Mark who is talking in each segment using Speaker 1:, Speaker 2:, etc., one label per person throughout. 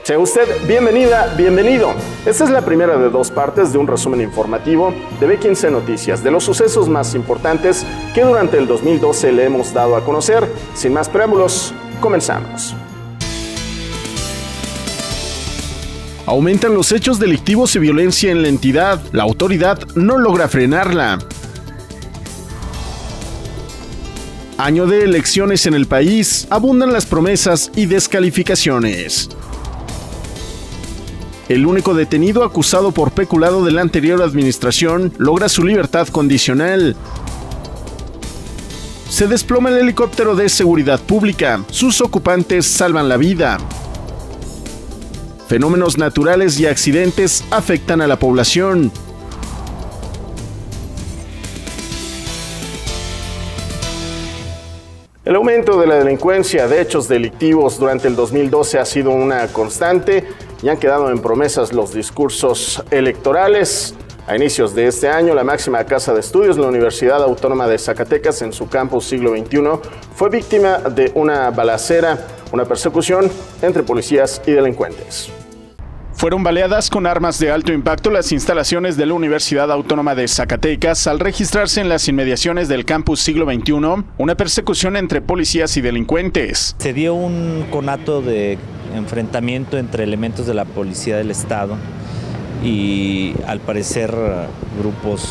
Speaker 1: Sea usted bienvenida, bienvenido. Esta es la primera de dos partes de un resumen informativo de B15 Noticias, de los sucesos más importantes que durante el 2012 le hemos dado a conocer. Sin más preámbulos, comenzamos. Aumentan los hechos delictivos y violencia en la entidad. La autoridad no logra frenarla. Año de elecciones en el país, abundan las promesas y descalificaciones. El único detenido acusado por peculado de la anterior administración logra su libertad condicional. Se desploma el helicóptero de seguridad pública. Sus ocupantes salvan la vida. Fenómenos naturales y accidentes afectan a la población. El aumento de la delincuencia de hechos delictivos durante el 2012 ha sido una constante y han quedado en promesas los discursos electorales. A inicios de este año, la máxima casa de estudios, la Universidad Autónoma de Zacatecas, en su campus Siglo XXI, fue víctima de una balacera, una persecución entre policías y delincuentes. Fueron baleadas con armas de alto impacto las instalaciones de la Universidad Autónoma de Zacatecas al registrarse en las inmediaciones del campus Siglo XXI una persecución entre policías y delincuentes.
Speaker 2: Se dio un conato de enfrentamiento entre elementos de la Policía del Estado y, al parecer, grupos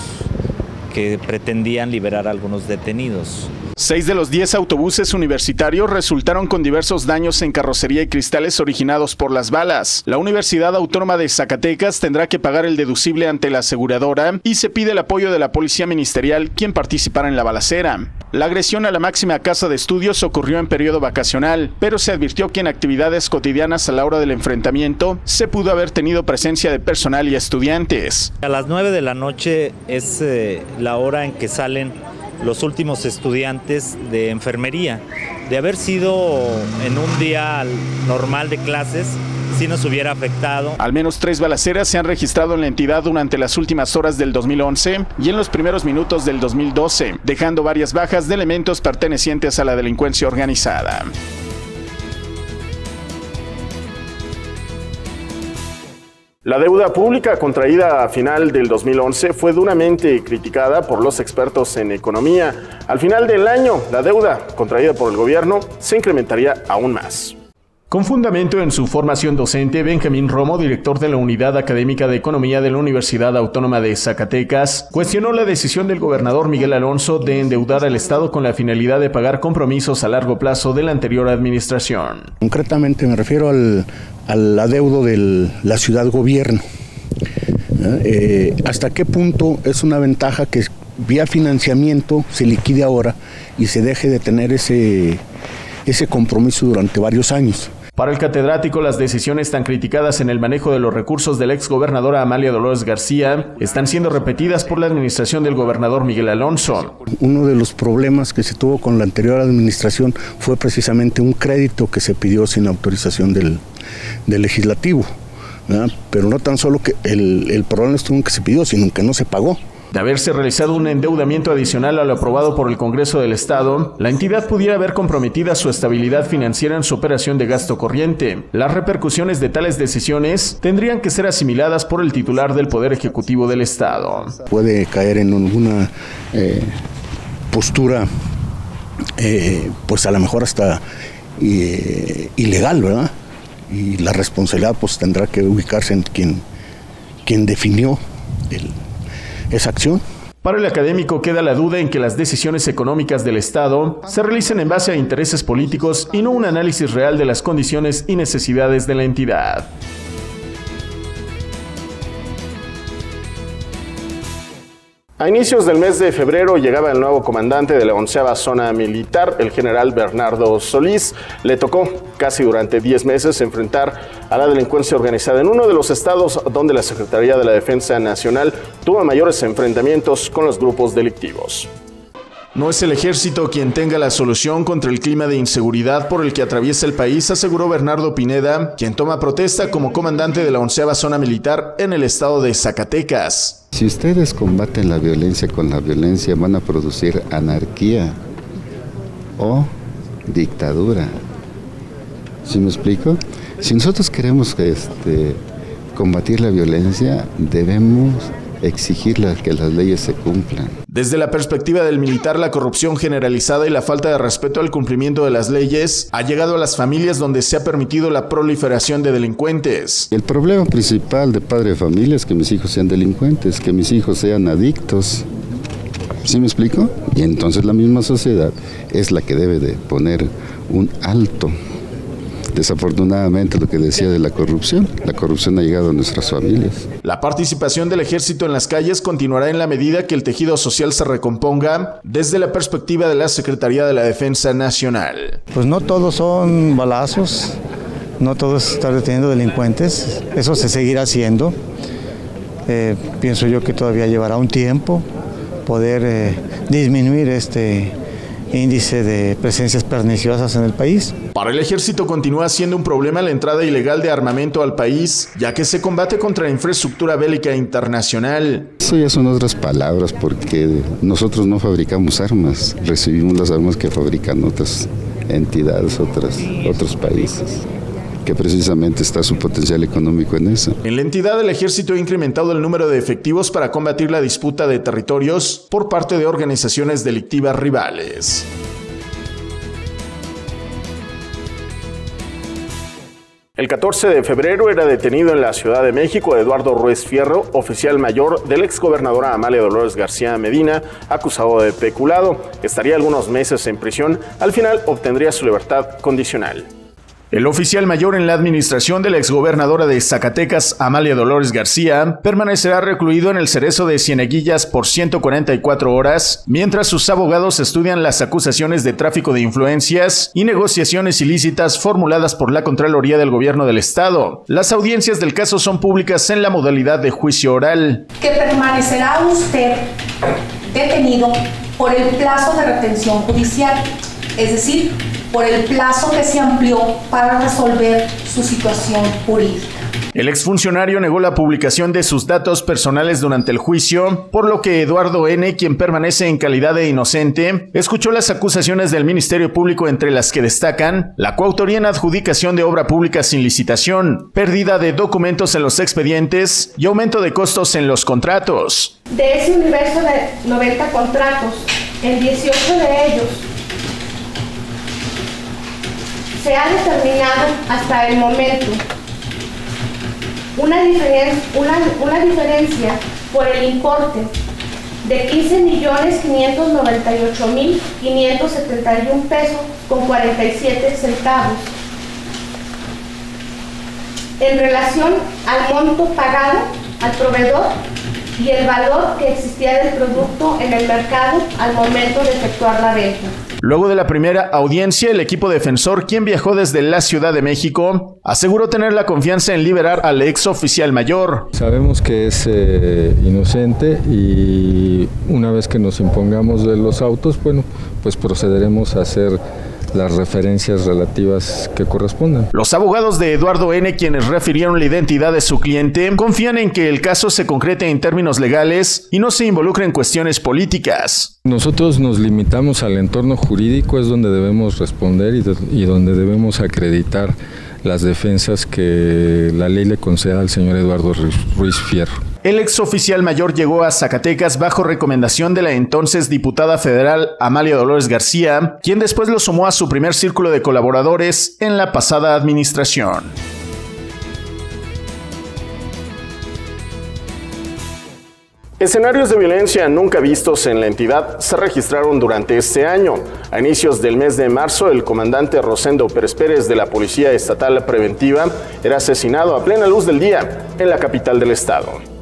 Speaker 2: que pretendían liberar a algunos detenidos.
Speaker 1: 6 de los 10 autobuses universitarios resultaron con diversos daños en carrocería y cristales originados por las balas. La Universidad Autónoma de Zacatecas tendrá que pagar el deducible ante la aseguradora y se pide el apoyo de la Policía Ministerial, quien participara en la balacera. La agresión a la máxima casa de estudios ocurrió en periodo vacacional, pero se advirtió que en actividades cotidianas a la hora del enfrentamiento se pudo haber tenido presencia de personal y estudiantes.
Speaker 2: A las 9 de la noche es la hora en que salen los últimos estudiantes de enfermería. De haber sido en un día normal de clases, sí nos hubiera afectado. Al menos 3 balaceras se han registrado en la entidad durante las últimas horas del 2011 y en los primeros minutos del 2012, dejando varias bajas de elementos pertenecientes a la delincuencia organizada. La deuda pública contraída a final del 2011 fue duramente criticada por los expertos en economía. Al final del año, la deuda contraída por el gobierno se incrementaría aún más. Con fundamento en su formación docente, Benjamín Romo, director de la Unidad Académica de Economía de la Universidad Autónoma de Zacatecas, cuestionó la decisión del gobernador Miguel Alonso de endeudar al Estado con la finalidad de pagar compromisos a largo plazo de la anterior administración.
Speaker 3: Concretamente me refiero al adeudo de la ciudad gobierno. ¿Hasta qué punto es una ventaja que vía financiamiento se liquide ahora y se deje de tener ese compromiso durante varios años?
Speaker 1: Para el catedrático, las decisiones tan criticadas en el manejo de los recursos de la exgobernadora Amalia Dolores García están siendo repetidas por la administración del gobernador Miguel Alonso.
Speaker 3: Uno de los problemas que se tuvo con la anterior administración fue precisamente un crédito que se pidió sin autorización del legislativo, ¿verdad? Pero no tan solo que el problema estuvo en que se pidió, sino que no se pagó.
Speaker 1: De haberse realizado un endeudamiento adicional a lo aprobado por el Congreso del Estado, la entidad pudiera ver comprometida su estabilidad financiera en su operación de gasto corriente. Las repercusiones de tales decisiones tendrían que ser asimiladas por el titular del Poder Ejecutivo del Estado.
Speaker 3: Puede caer en alguna postura, pues a lo mejor hasta ilegal, ¿verdad? Y la responsabilidad pues tendrá que ubicarse en quien definió esa acción.
Speaker 1: Para el académico queda la duda en que las decisiones económicas del Estado se realicen en base a intereses políticos y no un análisis real de las condiciones y necesidades de la entidad. A inicios del mes de febrero llegaba el nuevo comandante de la 11ª Zona Militar, el general Bernardo Solís. Le tocó casi durante 10 meses enfrentar a la delincuencia organizada en uno de los estados donde la Secretaría de la Defensa Nacional tuvo mayores enfrentamientos con los grupos delictivos. No es el ejército quien tenga la solución contra el clima de inseguridad por el que atraviesa el país, aseguró Bernardo Pineda, quien toma protesta como comandante de la 11ª Zona Militar en el estado de Zacatecas.
Speaker 4: Si ustedes combaten la violencia con la violencia, van a producir anarquía o dictadura. ¿Sí me explico? Si nosotros queremos combatir la violencia, debemos exigir que las leyes se cumplan.
Speaker 2: Desde la perspectiva del militar, la corrupción generalizada y la falta de respeto al cumplimiento de las leyes ha llegado a las familias donde se ha permitido la proliferación de delincuentes.
Speaker 4: El problema principal de padre de familia es que mis hijos sean delincuentes, que mis hijos sean adictos. ¿Sí me explico? Y entonces la misma sociedad es la que debe de poner un alto. Desafortunadamente, lo que decía de la corrupción ha llegado a nuestras familias.
Speaker 2: La participación del ejército en las calles continuará en la medida que el tejido social se recomponga desde la perspectiva de la Secretaría de la Defensa Nacional.
Speaker 5: Pues no todos son balazos, no todos están deteniendo delincuentes, eso se seguirá haciendo. Pienso yo que todavía llevará un tiempo poder disminuir este índice de presencias perniciosas en el país.
Speaker 2: Para el ejército continúa siendo un problema la entrada ilegal de armamento al país, ya que se combate contra la infraestructura bélica internacional.
Speaker 4: Eso ya son otras palabras, porque nosotros no fabricamos armas, recibimos las armas que fabrican otras entidades, otros países, que precisamente está su potencial económico en eso.
Speaker 2: En la entidad, el ejército ha incrementado el número de efectivos para combatir la disputa de territorios por parte de organizaciones delictivas rivales.
Speaker 1: El 14 de febrero era detenido en la Ciudad de México Eduardo Ruiz Fierro, oficial mayor de la exgobernadora Amalia Dolores García Medina, acusado de peculado. Estaría algunos meses en prisión, al final obtendría su libertad condicional.
Speaker 2: El oficial mayor en la administración de la exgobernadora de Zacatecas, Amalia Dolores García, permanecerá recluido en el Cerezo de Cieneguillas por 144 horas, mientras sus abogados estudian las acusaciones de tráfico de influencias y negociaciones ilícitas formuladas por la Contraloría del Gobierno del Estado. Las audiencias del caso son públicas en la modalidad de juicio oral.
Speaker 6: Que permanecerá usted detenido por el plazo de retención judicial, es decir, por el plazo que se amplió para resolver su situación jurídica.
Speaker 2: El exfuncionario negó la publicación de sus datos personales durante el juicio, por lo que Eduardo N., quien permanece en calidad de inocente, escuchó las acusaciones del Ministerio Público, entre las que destacan la coautoría en adjudicación de obra pública sin licitación, pérdida de documentos en los expedientes y aumento de costos en los contratos.
Speaker 6: De ese universo de 90 contratos, en 18 de ellos se ha determinado hasta el momento una diferencia por el importe de 15.598.571 pesos con 47 centavos en relación al monto pagado al proveedor y el valor que existía del producto en el mercado al momento de efectuar la venta.
Speaker 2: Luego de la primera audiencia, el equipo defensor, quien viajó desde la Ciudad de México, aseguró tener la confianza en liberar al ex oficial mayor.
Speaker 7: Sabemos que es inocente y una vez que nos impongamos de los autos, bueno, pues procederemos a hacer las referencias relativas que correspondan.
Speaker 2: Los abogados de Eduardo N., quienes refirieron la identidad de su cliente, confían en que el caso se concrete en términos legales y no se involucre en cuestiones políticas.
Speaker 7: Nosotros nos limitamos al entorno jurídico, es donde debemos responder y donde debemos acreditar las defensas que la ley le conceda al señor Eduardo Ruiz Fierro.
Speaker 2: El exoficial mayor llegó a Zacatecas bajo recomendación de la entonces diputada federal Amalia Dolores García, quien después lo sumó a su primer círculo de colaboradores en la pasada administración.
Speaker 1: Escenarios de violencia nunca vistos en la entidad se registraron durante este año. A inicios del mes de marzo, el comandante Rosendo Pérez Pérez de la Policía Estatal Preventiva era asesinado a plena luz del día en la capital del estado.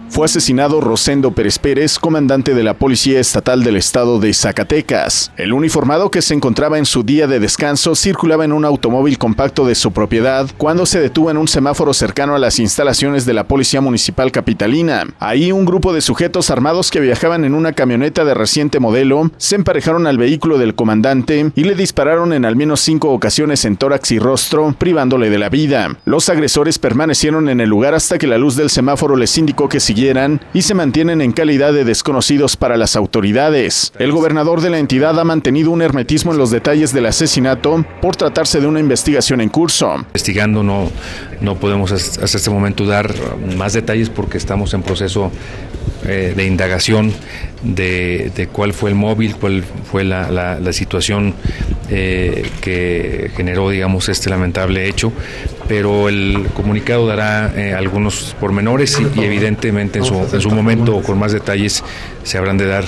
Speaker 2: Fue asesinado Rosendo Pérez Pérez, comandante de la Policía Estatal del Estado de Zacatecas. El uniformado, que se encontraba en su día de descanso, circulaba en un automóvil compacto de su propiedad cuando se detuvo en un semáforo cercano a las instalaciones de la Policía Municipal Capitalina. Ahí, un grupo de sujetos armados que viajaban en una camioneta de reciente modelo se emparejaron al vehículo del comandante y le dispararon en al menos 5 ocasiones en tórax y rostro, privándole de la vida. Los agresores permanecieron en el lugar hasta que la luz del semáforo les indicó que siguieron huyeran y se mantienen en calidad de desconocidos para las autoridades. El gobernador de la entidad ha mantenido un hermetismo en los detalles del asesinato por tratarse de una investigación en curso.
Speaker 8: Investigando no podemos hasta este momento dar más detalles porque estamos en proceso de indagación de cuál fue el móvil, cuál fue la situación que generó, digamos, este lamentable hecho, pero el comunicado dará algunos pormenores y evidentemente en su momento, con más detalles, se habrán de dar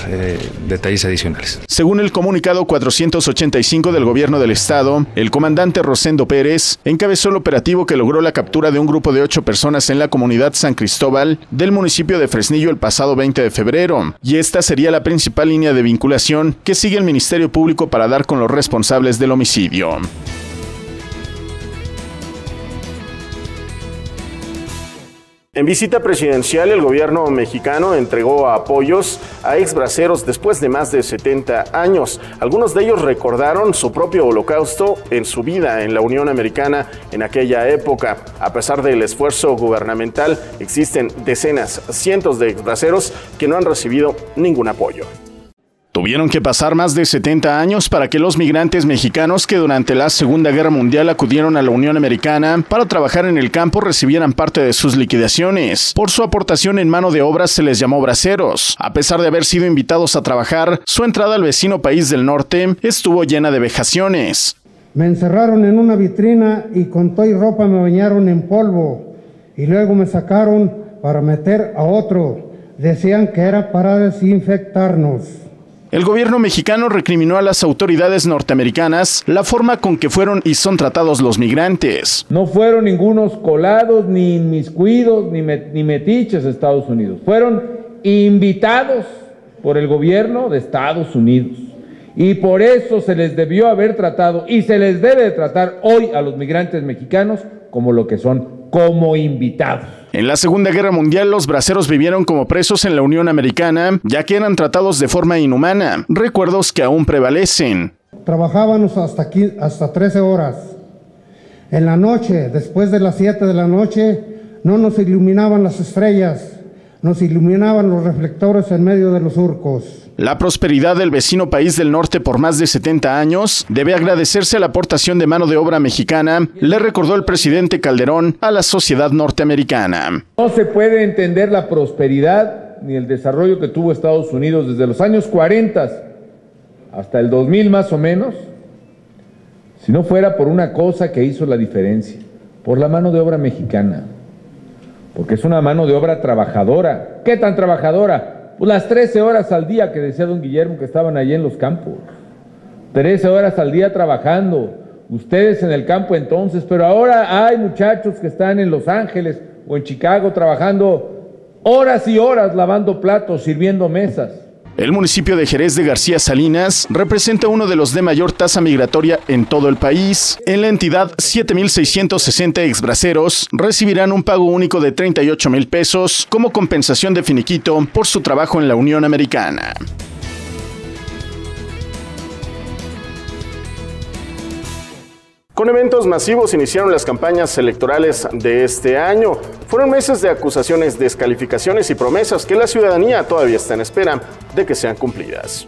Speaker 8: detalles adicionales.
Speaker 2: Según el comunicado 485 del gobierno del estado, el comandante Rosendo Pérez encabezó el operativo que logró la captura de un grupo de 8 personas en la comunidad San Cristóbal del municipio de Fresnillo el pasado 20 de febrero, y esta sería la principal línea de vinculación que sigue el Ministerio Público para dar con los responsables del homicidio.
Speaker 1: En visita presidencial, el gobierno mexicano entregó apoyos a exbraceros después de más de 70 años. Algunos de ellos recordaron su propio holocausto en su vida en la Unión Americana en aquella época. A pesar del esfuerzo gubernamental, existen decenas, cientos de exbraceros que no han recibido ningún apoyo.
Speaker 2: Tuvieron que pasar más de 70 años para que los migrantes mexicanos que durante la Segunda Guerra Mundial acudieron a la Unión Americana para trabajar en el campo recibieran parte de sus liquidaciones. Por su aportación en mano de obra se les llamó braceros. A pesar de haber sido invitados a trabajar, su entrada al vecino país del norte estuvo llena de vejaciones.
Speaker 9: Me encerraron en una vitrina y con toda y ropa me bañaron en polvo y luego me sacaron para meter a otro. Decían que era para desinfectarnos.
Speaker 2: El gobierno mexicano recriminó a las autoridades norteamericanas la forma con que fueron y son tratados los migrantes.
Speaker 10: No fueron ningunos colados, ni inmiscuidos, ni metiches a Estados Unidos. Fueron invitados por el gobierno de Estados Unidos. Y por eso se les debió haber tratado y se les debe de tratar hoy a los migrantes mexicanos como lo que son, como invitados.
Speaker 2: En la Segunda Guerra Mundial, los braceros vivieron como presos en la Unión Americana, ya que eran tratados de forma inhumana, recuerdos que aún prevalecen.
Speaker 9: Trabajábamos hasta 13 horas. En la noche, después de las 7 de la noche, no nos iluminaban las estrellas, nos iluminaban los reflectores en medio de los surcos.
Speaker 2: La prosperidad del vecino país del norte por más de 70 años debe agradecerse a la aportación de mano de obra mexicana, le recordó el presidente Calderón a la sociedad norteamericana.
Speaker 10: No se puede entender la prosperidad ni el desarrollo que tuvo Estados Unidos desde los años 40 hasta el 2000 más o menos, si no fuera por una cosa que hizo la diferencia, por la mano de obra mexicana, porque es una mano de obra trabajadora. ¿Qué tan trabajadora? Pues las 13 horas al día que decía don Guillermo que estaban allí en los campos, 13 horas al día trabajando, ustedes en el campo entonces, pero ahora hay muchachos que están en Los Ángeles o en Chicago trabajando horas y horas lavando platos, sirviendo mesas.
Speaker 2: El municipio de Jerez de García Salinas representa uno de los de mayor tasa migratoria en todo el país. En la entidad, 7,660 exbraceros recibirán un pago único de 38,000 pesos como compensación de finiquito por su trabajo en la Unión Americana.
Speaker 1: Con eventos masivos iniciaron las campañas electorales de este año. Fueron meses de acusaciones, descalificaciones y promesas que la ciudadanía todavía está en espera de que sean cumplidas.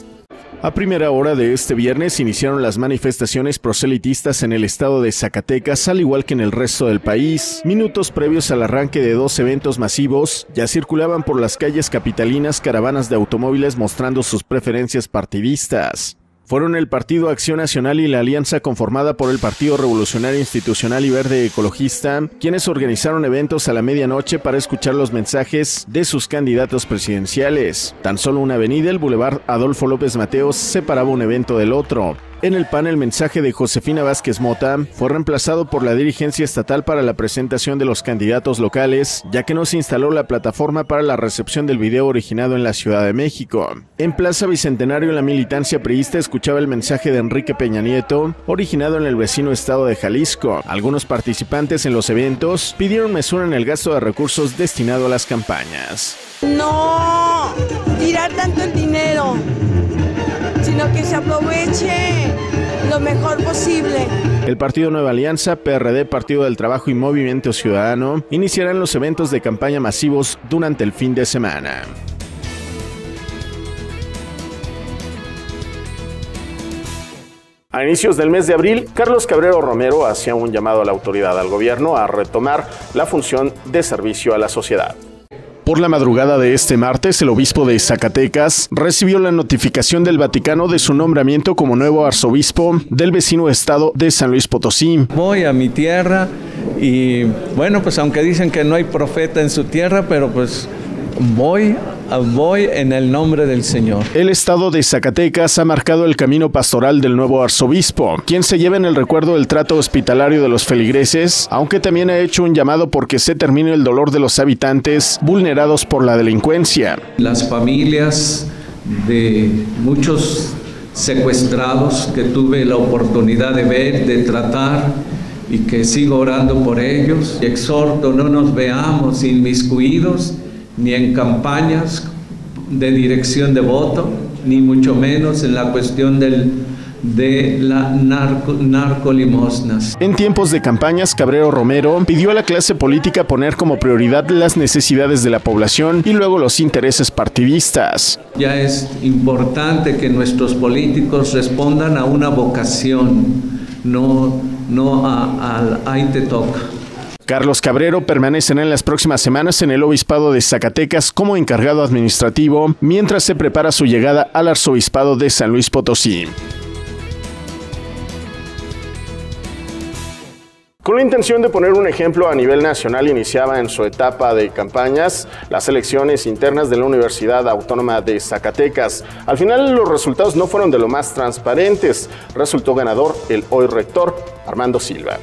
Speaker 2: A primera hora de este viernes iniciaron las manifestaciones proselitistas en el estado de Zacatecas, al igual que en el resto del país. Minutos previos al arranque de 2 eventos masivos, ya circulaban por las calles capitalinas caravanas de automóviles mostrando sus preferencias partidistas. Fueron el Partido Acción Nacional y la alianza conformada por el Partido Revolucionario Institucional y Verde Ecologista, quienes organizaron eventos a la medianoche para escuchar los mensajes de sus candidatos presidenciales. Tan solo una avenida, el Boulevard Adolfo López Mateos, separaba un evento del otro. En el PAN, el mensaje de Josefina Vázquez Mota fue reemplazado por la dirigencia estatal para la presentación de los candidatos locales, ya que no se instaló la plataforma para la recepción del video originado en la Ciudad de México. En Plaza Bicentenario, la militancia priista escuchaba el mensaje de Enrique Peña Nieto, originado en el vecino estado de Jalisco. Algunos participantes en los eventos pidieron mesura en el gasto de recursos destinado a las campañas.
Speaker 11: No, tirar tanto el dinero. sino que se aproveche lo mejor posible.
Speaker 2: El Partido Nueva Alianza, PRD, Partido del Trabajo y Movimiento Ciudadano iniciarán los eventos de campaña masivos durante el fin de semana. A inicios del mes de abril, Carlos Cabrero Romero hacía un llamado a la autoridad, al gobierno, a retomar la función de servicio a la sociedad. Por la madrugada de este martes, el obispo de Zacatecas recibió la notificación del Vaticano de su nombramiento como nuevo arzobispo del vecino estado de San Luis Potosí.
Speaker 12: Voy a mi tierra y bueno, pues aunque dicen que no hay profeta en su tierra, pero pues voy en el nombre del Señor.
Speaker 2: El estado de Zacatecas ha marcado el camino pastoral del nuevo arzobispo, quien se lleva en el recuerdo el trato hospitalario de los feligreses, aunque también ha hecho un llamado porque se termine el dolor de los habitantes vulnerados por la delincuencia.
Speaker 12: Las familias de muchos secuestrados que tuve la oportunidad de ver, de tratar, y que sigo orando por ellos. Y exhorto, no nos veamos inmiscuidos ni en campañas de dirección de voto, ni mucho menos en la cuestión de la narcolimosnas.
Speaker 2: En tiempos de campañas, Cabrero Romero pidió a la clase política poner como prioridad las necesidades de la población y luego los intereses partidistas.
Speaker 12: Ya es importante que nuestros políticos respondan a una vocación, no al ahí te toca.
Speaker 2: Carlos Cabrero permanecerá en las próximas semanas en el obispado de Zacatecas como encargado administrativo, mientras se prepara su llegada al arzobispado de San Luis Potosí. Con la intención de poner un ejemplo a nivel nacional, iniciaba en su etapa de campañas las elecciones internas de la Universidad Autónoma de Zacatecas. Al final, los resultados no fueron de lo más transparentes. Resultó ganador el hoy rector Armando Silva.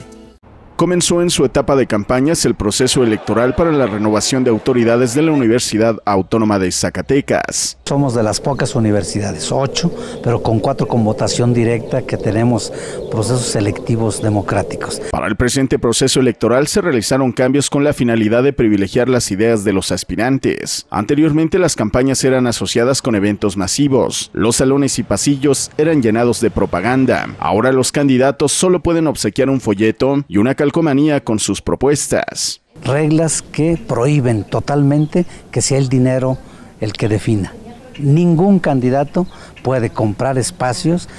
Speaker 2: Comenzó en su etapa de campañas el proceso electoral para la renovación de autoridades de la Universidad Autónoma de Zacatecas.
Speaker 13: Somos de las pocas universidades, 8, pero con 4 con votación directa, que tenemos procesos selectivos democráticos.
Speaker 2: Para el presente proceso electoral se realizaron cambios con la finalidad de privilegiar las ideas de los aspirantes. Anteriormente las campañas eran asociadas con eventos masivos. Los salones y pasillos eran llenados de propaganda. Ahora los candidatos solo pueden obsequiar un folleto y una calcomanía con sus propuestas.
Speaker 13: Reglas que prohíben totalmente que sea el dinero el que defina. Ningún candidato puede comprar espacios,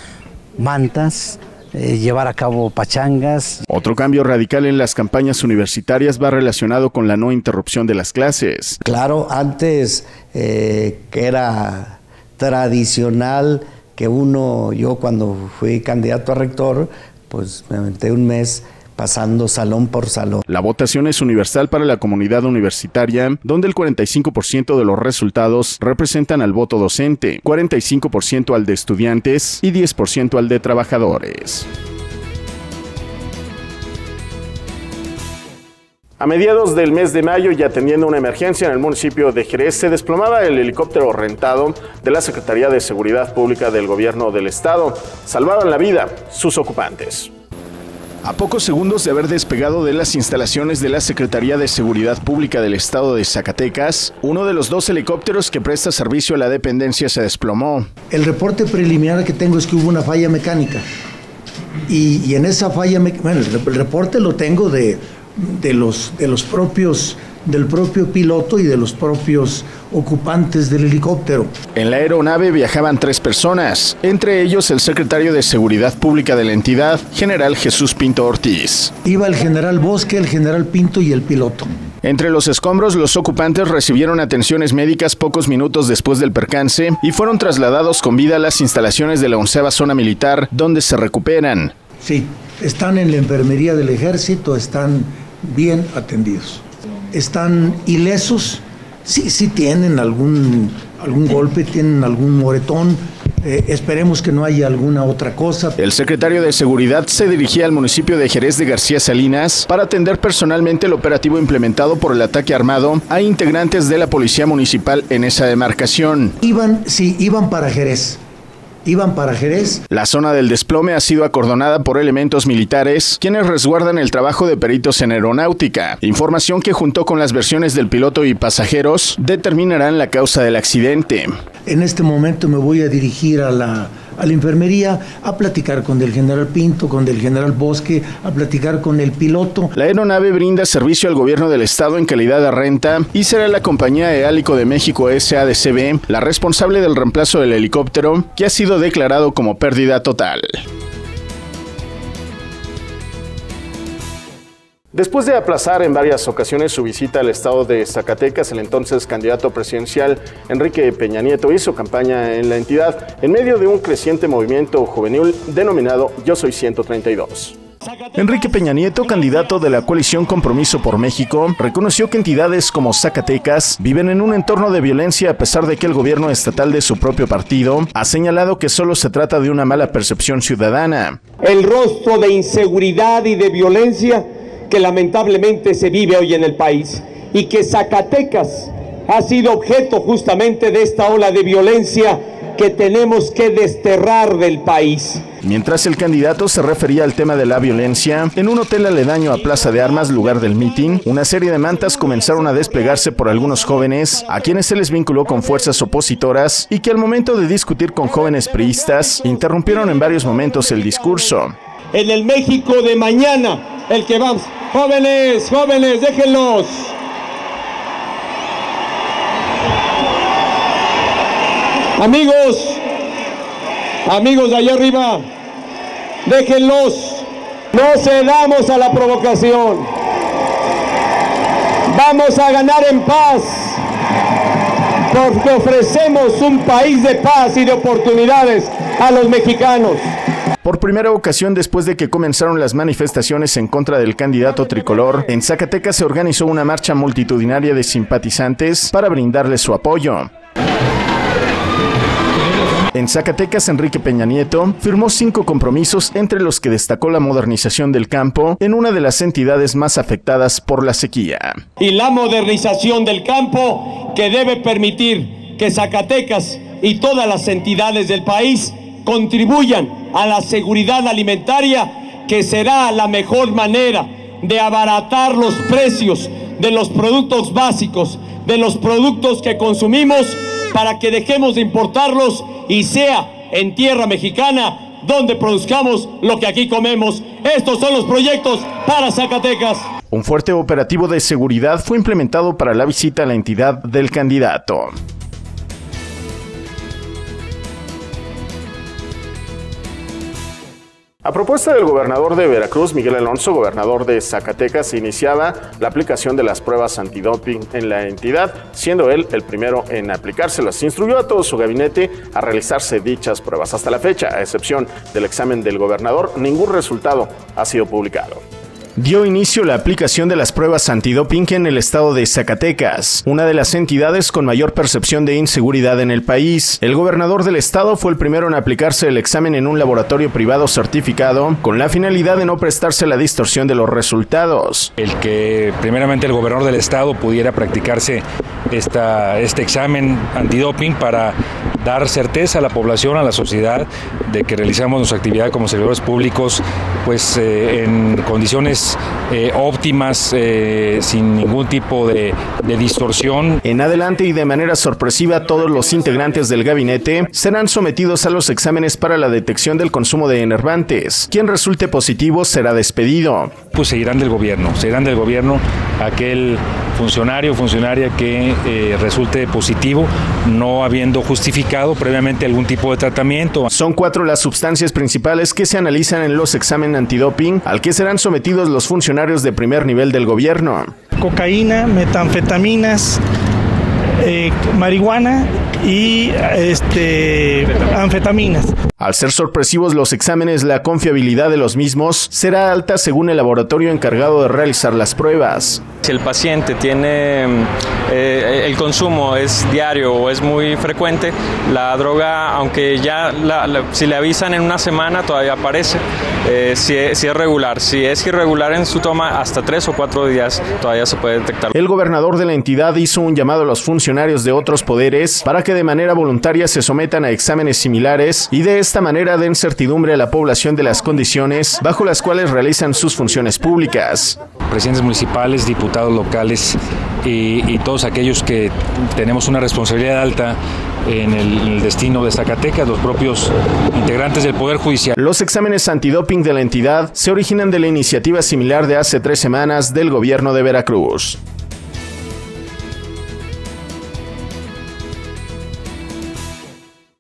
Speaker 13: mantas, llevar a cabo pachangas.
Speaker 2: Otro cambio radical en las campañas universitarias va relacionado con la no interrupción de las clases.
Speaker 14: Claro, antes que era tradicional que yo cuando fui candidato a rector, pues me aventé un mes pasando salón por salón.
Speaker 2: La votación es universal para la comunidad universitaria, donde el 45% de los resultados representan al voto docente, 45% al de estudiantes y 10% al de trabajadores. A mediados del mes de mayo, y atendiendo una emergencia en el municipio de Jerez, se desplomaba el helicóptero rentado de la Secretaría de Seguridad Pública del Gobierno del Estado. Salvaron la vida sus ocupantes. A pocos segundos de haber despegado de las instalaciones de la Secretaría de Seguridad Pública del Estado de Zacatecas, uno de los 2 helicópteros que presta servicio a la dependencia se desplomó.
Speaker 15: El reporte preliminar que tengo es que hubo una falla mecánica. Y en esa falla, el reporte lo tengo del propio piloto y de los propios ocupantes del helicóptero.
Speaker 2: En la aeronave viajaban 3 personas, entre ellos el secretario de Seguridad Pública de la entidad, general Jesús Pinto Ortiz.
Speaker 15: Iba el general Bosque, el general Pinto y el piloto.
Speaker 2: Entre los escombros, los ocupantes recibieron atenciones médicas pocos minutos después del percance y fueron trasladados con vida a las instalaciones de la 11ª Zona Militar, donde se recuperan.
Speaker 15: Sí, están en la enfermería del ejército, están bien atendidos. Están ilesos, sí tienen algún golpe, tienen algún moretón, esperemos que no haya alguna otra cosa.
Speaker 2: El secretario de Seguridad se dirigía al municipio de Jerez de García Salinas para atender personalmente el operativo implementado por el ataque armado a integrantes de la Policía Municipal en esa demarcación.
Speaker 15: Iban para Jerez.
Speaker 2: La zona del desplome ha sido acordonada por elementos militares, quienes resguardan el trabajo de peritos en aeronáutica. Información que, junto con las versiones del piloto y pasajeros, determinarán la causa del accidente.
Speaker 15: En este momento me voy a dirigir a a la enfermería a platicar con el general Pinto, con el general Bosque, a platicar con el piloto.
Speaker 2: La aeronave brinda servicio al gobierno del estado en calidad de renta y será la compañía Eálico de México SADCB la responsable del reemplazo del helicóptero, que ha sido declarado como pérdida total. Después de aplazar en varias ocasiones su visita al estado de Zacatecas, el entonces candidato presidencial Enrique Peña Nieto hizo campaña en la entidad en medio de un creciente movimiento juvenil denominado Yo Soy 132. Enrique Peña Nieto, candidato de la coalición Compromiso por México, reconoció que entidades como Zacatecas viven en un entorno de violencia a pesar de que el gobierno estatal de su propio partido ha señalado que solo se trata de una mala percepción ciudadana.
Speaker 16: El rostro de inseguridad y de violencia que lamentablemente se vive hoy en el país y que Zacatecas ha sido objeto justamente de esta ola de violencia que tenemos que desterrar del país.
Speaker 2: Mientras el candidato se refería al tema de la violencia, en un hotel aledaño a Plaza de Armas, lugar del mitin, una serie de mantas comenzaron a desplegarse por algunos jóvenes, a quienes se les vinculó con fuerzas opositoras y que al momento de discutir con jóvenes priistas, interrumpieron en varios momentos el discurso.
Speaker 16: En el México de mañana, el que vamos, jóvenes, déjenlos. Amigos de allá arriba, déjenlos, no cedamos a la provocación. Vamos a ganar en paz, porque ofrecemos un país de paz y de oportunidades a los mexicanos.
Speaker 2: Por primera ocasión después de que comenzaron las manifestaciones en contra del candidato tricolor, en Zacatecas se organizó una marcha multitudinaria de simpatizantes para brindarle su apoyo. En Zacatecas, Enrique Peña Nieto firmó 5 compromisos, entre los que destacó la modernización del campo en una de las entidades más afectadas por la sequía.
Speaker 16: Y la modernización del campo que debe permitir que Zacatecas y todas las entidades del país contribuyan a la seguridad alimentaria, que será la mejor manera de abaratar los precios de los productos básicos, de los productos que consumimos, para que dejemos de importarlos y sea en tierra mexicana donde produzcamos lo que aquí comemos. Estos son los proyectos para Zacatecas.
Speaker 2: Un fuerte operativo de seguridad fue implementado para la visita a la entidad del candidato. A propuesta del gobernador de Veracruz, Miguel Alonso, gobernador de Zacatecas, se iniciaba la aplicación de las pruebas antidoping en la entidad, siendo él el primero en aplicárselas. Instruyó a todo su gabinete a realizarse dichas pruebas. Hasta la fecha, a excepción del examen del gobernador, ningún resultado ha sido publicado. Dio inicio la aplicación de las pruebas antidoping en el estado de Zacatecas, una de las entidades con mayor percepción de inseguridad en el país. El gobernador del estado fue el primero en aplicarse el examen en un laboratorio privado certificado, con la finalidad de no prestarse la distorsión de los resultados.
Speaker 8: El que primeramente el gobernador del estado pudiera practicarse este examen antidoping para dar certeza a la población, a la sociedad, de que realizamos nuestra actividad como servidores públicos pues en condiciones óptimas, sin ningún tipo de distorsión.
Speaker 2: En adelante y de manera sorpresiva, todos los integrantes del gabinete serán sometidos a los exámenes para la detección del consumo de enervantes. Quien resulte positivo será despedido.
Speaker 8: Pues seguirán del gobierno aquel funcionario o funcionaria que resulte positivo, no habiendo justificado previamente algún tipo de tratamiento.
Speaker 2: Son 4 las sustancias principales que se analizan en los exámenes antidoping, al que serán sometidos los funcionarios de primer nivel del gobierno.
Speaker 17: Cocaína, metanfetaminas, marihuana y anfetaminas.
Speaker 2: Al ser sorpresivos los exámenes, la confiabilidad de los mismos será alta según el laboratorio encargado de realizar las pruebas.
Speaker 18: Si el paciente tiene el consumo es diario o es muy frecuente, la droga, aunque ya si le avisan en una semana, todavía aparece. Si es regular, si es irregular en su toma, hasta 3 o 4 días todavía se puede detectar.
Speaker 2: El gobernador de la entidad hizo un llamado a los funcionarios de otros poderes para que de manera voluntaria se sometan a exámenes similares y de esta manera den certidumbre a la población de las condiciones bajo las cuales realizan sus funciones públicas.
Speaker 8: Presidentes municipales, diputados locales y todos aquellos que tenemos una responsabilidad alta en el destino de Zacatecas, los propios integrantes del Poder Judicial.
Speaker 1: Los exámenes antidoping de la entidad se originan de la iniciativa similar de hace 3 semanas del gobierno de Veracruz.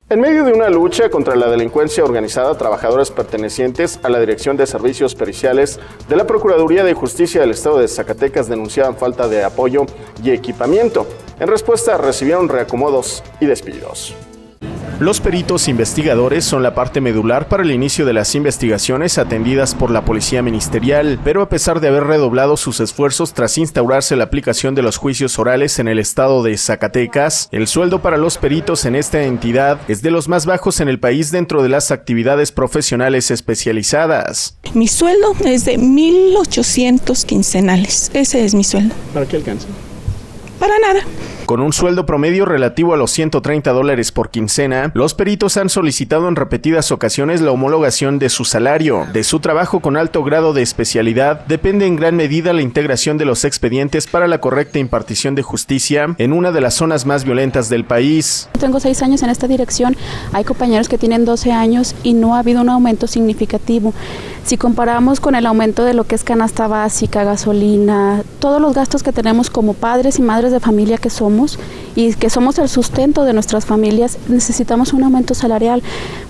Speaker 1: En medio de una lucha contra la delincuencia organizada, trabajadores pertenecientes a la Dirección de Servicios Periciales de la Procuraduría de Justicia del Estado de Zacatecas denunciaban falta de apoyo y equipamiento. En respuesta, recibieron reacomodos y despidos. Los peritos investigadores son la parte medular para el inicio de las investigaciones atendidas por la Policía Ministerial, pero a pesar de haber redoblado sus esfuerzos tras instaurarse la aplicación de los juicios orales en el estado de Zacatecas, el sueldo para los peritos en esta entidad es de los más bajos en el país dentro de las actividades profesionales especializadas.
Speaker 19: Mi sueldo es de 1,800 quincenales. Ese es mi sueldo.
Speaker 1: ¿Para qué alcanza?
Speaker 19: Para nada.
Speaker 1: Con un sueldo promedio relativo a los $130 por quincena, los peritos han solicitado en repetidas ocasiones la homologación de su salario. De su trabajo con alto grado de especialidad depende en gran medida la integración de los expedientes para la correcta impartición de justicia en una de las zonas más violentas del país.
Speaker 20: Tengo 6 años en esta dirección, hay compañeros que tienen 12 años y no ha habido un aumento significativo. Si comparamos con el aumento de lo que es canasta básica, gasolina, todos los gastos que tenemos como padres y madres de familia que somos y que somos el sustento de nuestras familias, necesitamos un aumento salarial,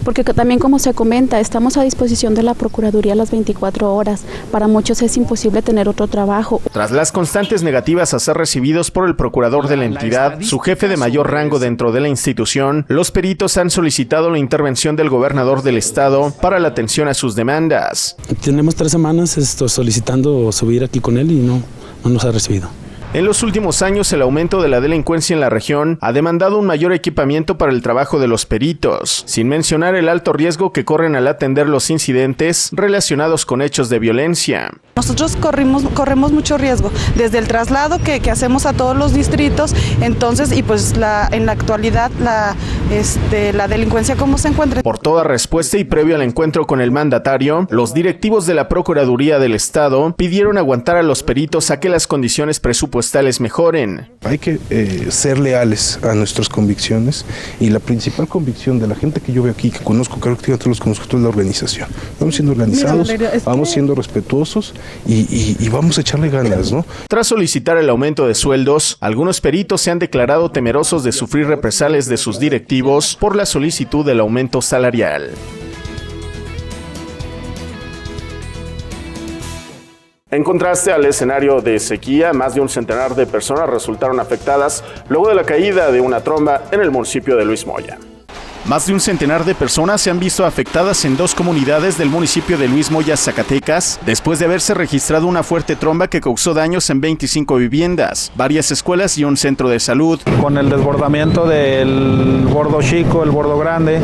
Speaker 20: porque también, como se comenta, estamos a disposición de la Procuraduría las 24 horas. Para muchos es imposible tener otro trabajo.
Speaker 1: Tras las constantes negativas a ser recibidos por el procurador de la entidad, su jefe de mayor rango dentro de la institución, los peritos han solicitado la intervención del gobernador del estado para la atención a sus demandas.
Speaker 21: Tenemos 3 semanas solicitando subir aquí con él y no nos ha recibido.
Speaker 1: En los últimos años, el aumento de la delincuencia en la región ha demandado un mayor equipamiento para el trabajo de los peritos, sin mencionar el alto riesgo que corren al atender los incidentes relacionados con hechos de violencia.
Speaker 22: Nosotros corremos mucho riesgo, desde el traslado que hacemos a todos los distritos, entonces, y pues en la actualidad la delincuencia cómo se encuentra.
Speaker 1: Por toda respuesta y previo al encuentro con el mandatario, los directivos de la Procuraduría del Estado pidieron aguantar a los peritos a que las condiciones presupuestarias mejoren.
Speaker 23: Hay que ser leales a nuestras convicciones, y la principal convicción de la gente que yo veo aquí, que conozco, creo que todos los conozco, toda la organización. Vamos siendo organizados, vamos siendo respetuosos y vamos a echarle ganas, ¿no?
Speaker 1: Tras solicitar el aumento de sueldos, algunos peritos se han declarado temerosos de sufrir represalias de sus directivos por la solicitud del aumento salarial. En contraste al escenario de sequía, más de un centenar de personas resultaron afectadas luego de la caída de una tromba en el municipio de Luis Moya. Más de un centenar de personas se han visto afectadas en 2 comunidades del municipio de Luis Moya, Zacatecas, después de haberse registrado una fuerte tromba que causó daños en 25 viviendas, varias escuelas y un centro de salud.
Speaker 24: Con el desbordamiento del bordo chico, el bordo grande,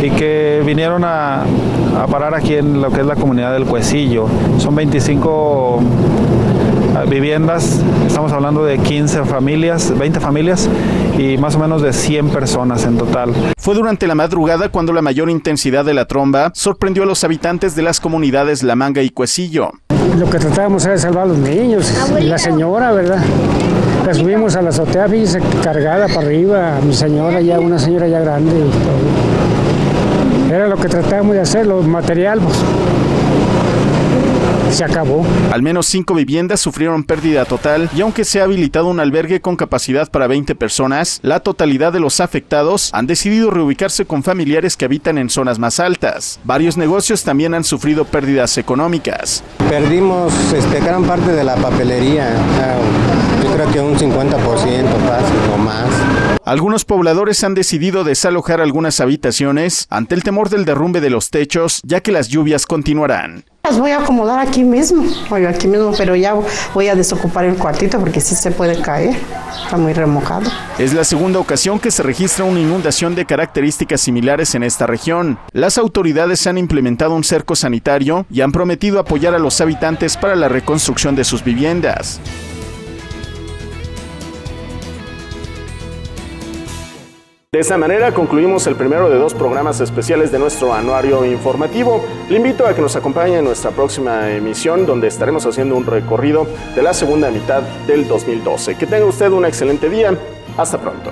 Speaker 24: y que vinieron a parar aquí en lo que es la comunidad del Cuecillo. Son 25 viviendas, estamos hablando de 15 familias, 20 familias y más o menos de 100 personas en total.
Speaker 1: Fue durante la madrugada cuando la mayor intensidad de la tromba sorprendió a los habitantes de las comunidades La Manga y Cuecillo.
Speaker 25: Lo que tratábamos era de salvar a los niños y la señora, ¿verdad? La subimos a la azotea, fíjese, cargada para arriba, mi señora ya, una señora ya grande y todo. Era lo que tratábamos de hacer, los materiales, pues. Se acabó.
Speaker 1: Al menos 5 viviendas sufrieron pérdida total y aunque se ha habilitado un albergue con capacidad para 20 personas, la totalidad de los afectados han decidido reubicarse con familiares que habitan en zonas más altas. Varios negocios también han sufrido pérdidas económicas.
Speaker 26: Perdimos gran parte de la papelería, yo creo que un 50% fácil o más.
Speaker 1: Algunos pobladores han decidido desalojar algunas habitaciones ante el temor del derrumbe de los techos, ya que las lluvias continuarán.
Speaker 27: Las voy a acomodar aquí mismo, pero ya voy a desocupar el cuartito porque sí se puede caer, está muy remojado.
Speaker 1: Es la segunda ocasión que se registra una inundación de características similares en esta región. Las autoridades han implementado un cerco sanitario y han prometido apoyar a los habitantes para la reconstrucción de sus viviendas. De esta manera concluimos el primero de 2 programas especiales de nuestro anuario informativo. Le invito a que nos acompañe en nuestra próxima emisión, donde estaremos haciendo un recorrido de la segunda mitad del 2012. Que tenga usted un excelente día. Hasta pronto.